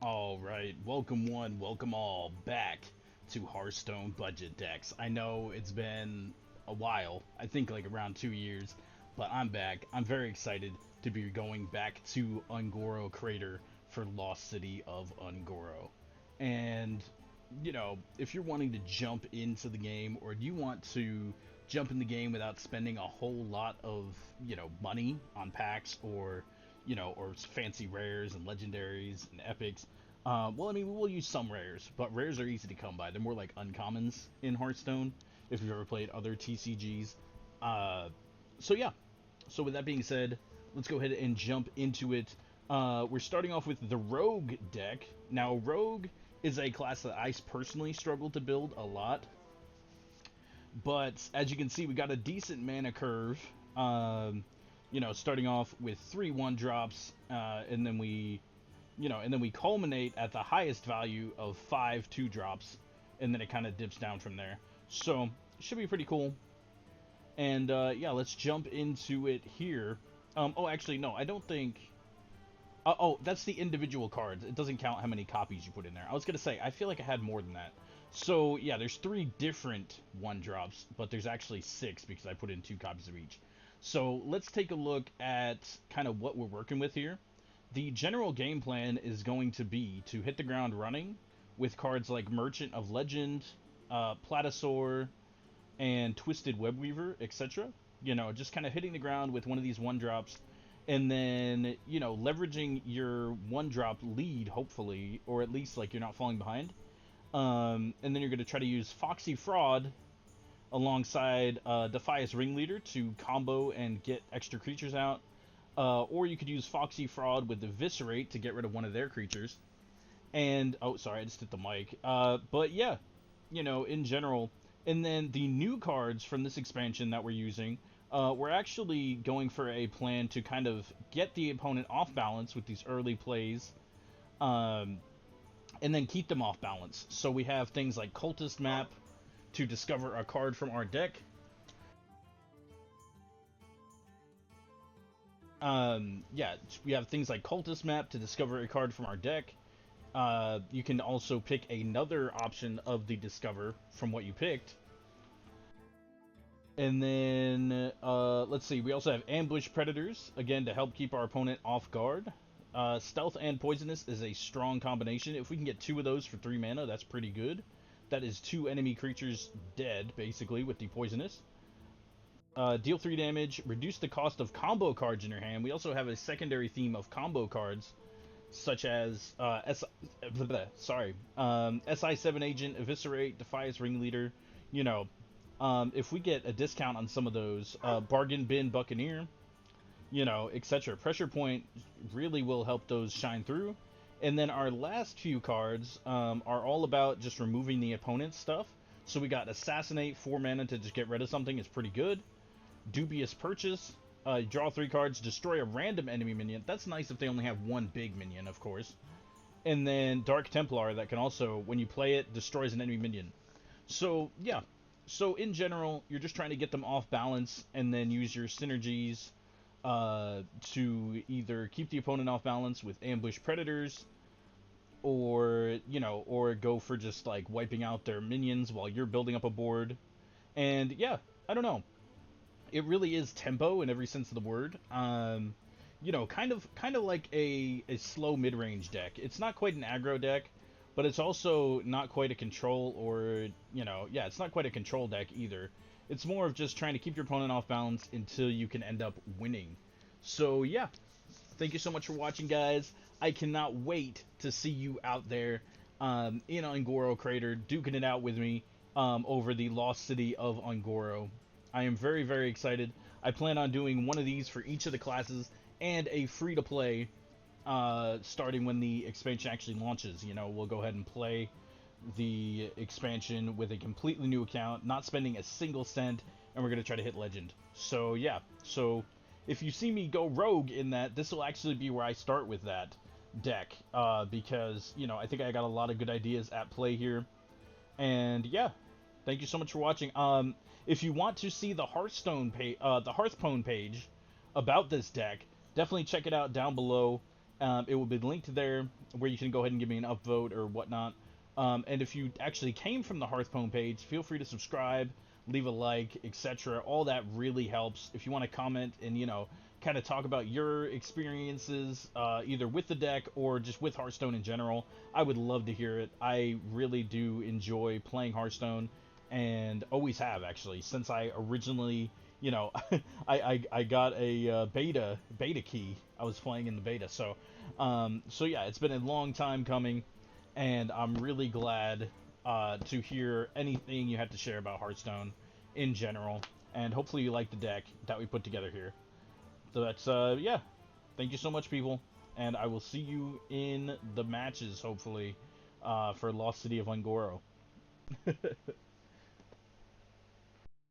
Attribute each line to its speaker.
Speaker 1: All right, welcome one, welcome all back to Hearthstone budget decks. I know it's been a while, I think like around 2 years, but I'm back. I'm very excited to be going back to Ungoro Crater for Lost City of Ungoro. And, if you're wanting to jump into the game or do you want to jump in the game without spending a whole lot of, money on packs or fancy rares and legendaries and epics. Well, I mean, we will use some rares, but rares are easy to come by. They're more like uncommons in Hearthstone, if you've ever played other TCGs. So yeah. So with that being said, let's go ahead and jump into it. We're starting off with the Rogue deck. Now, Rogue is a class that I personally struggle to build a lot. But as you can see, we got a decent mana curve. Starting off with 3 1 drops, and then we culminate at the highest value of 5 2 drops, and then it kind of dips down from there. So should be pretty cool. And yeah, let's jump into it here. Oh, actually, no, I don't think. Oh, that's the individual cards. It doesn't count how many copies you put in there. I was gonna say I feel like I had more than that. So yeah, there's 3 different 1 drops, but there's actually 6 because I put in 2 copies of each. So let's take a look at kind of what we're working with here. The general game plan is going to be to hit the ground running with cards like Merchant of Legend, Platasaur, and Twisted Webweaver, etc. Just kind of hitting the ground with one of these 1 drops, and then, leveraging your 1 drop lead, hopefully, or at least like you're not falling behind. And then you're going to try to use Foxy Fraud alongside Defias Ringleader to combo and get extra creatures out. Or you could use Foxy Fraud with Eviscerate to get rid of one of their creatures. And, oh, sorry, I just hit the mic. But yeah, in general. And then the new cards from this expansion that we're using, we're actually going for a plan to kind of get the opponent off balance with these early plays. And then keep them off balance. So we have things like Cultist Map to discover a card from our deck. Yeah, we have things like Cultist Map to discover a card from our deck. You can also pick another option of the Discover from what you picked. And then, let's see, we also have Ambush Predators, again, to help keep our opponent off guard. Stealth and Poisonous is a strong combination. If we can get 2 of those for 3 mana, that's pretty good. That is 2 enemy creatures dead, basically, with the Poisonous. Deal 3 damage, reduce the cost of combo cards in your hand. We also have a secondary theme of combo cards, such as SI7 Agent, Eviscerate, Defias Ringleader. If we get a discount on some of those, Bargain Bin Buccaneer, etc. Pressure Point really will help those shine through. And then our last few cards are all about just removing the opponent's stuff. So we got Assassinate, 4 mana to just get rid of something is pretty good. Dubious Purchase, draw 3 cards, destroy a random enemy minion. That's nice if they only have 1 big minion, of course. And then Dark Templar, that can also, when you play it, destroys an enemy minion. So, yeah. So, in general, you're just trying to get them off balance and then use your synergies to either keep the opponent off balance with Ambush Predators, or go for just like wiping out their minions while you're building up a board. And yeah, I don't know, it really is tempo in every sense of the word. Kind of like a slow mid-range deck. It's not quite an aggro deck, but it's also not quite a control, or it's not quite a control deck either. It's more of just trying to keep your opponent off balance until you can end up winning. So yeah, thank you so much for watching, guys. I cannot wait to see you out there in Ungoro Crater, duking it out with me over the Lost City of Ungoro. I am very, very excited. I plan on doing one of these for each of the classes and a free-to-play starting when the expansion actually launches. We'll go ahead and play the expansion with a completely new account, not spending a single cent, and we're going to try to hit Legend. So, yeah. So, if you see me go Rogue in that, this will actually be where I start with that deck, because, I think I got a lot of good ideas at play here. And, yeah. Thank you so much for watching. If you want to see the Hearthstone page, the Hearthstone page about this deck, definitely check it out down below. It will be linked there where you can go ahead and give me an upvote or whatnot. And if you actually came from the Hearthstone page, feel free to subscribe, leave a like, etc. All that really helps. If you want to comment and, kind of talk about your experiences, either with the deck or just with Hearthstone in general, I would love to hear it. I really do enjoy playing Hearthstone and always have, actually, since I originally, I got a beta key. I was playing in the beta, so yeah, it's been a long time coming, and I'm really glad to hear anything you had to share about Hearthstone in general, and hopefully you like the deck that we put together here. So that's yeah. Thank you so much, people, and I will see you in the matches hopefully for Lost City of Ungoro.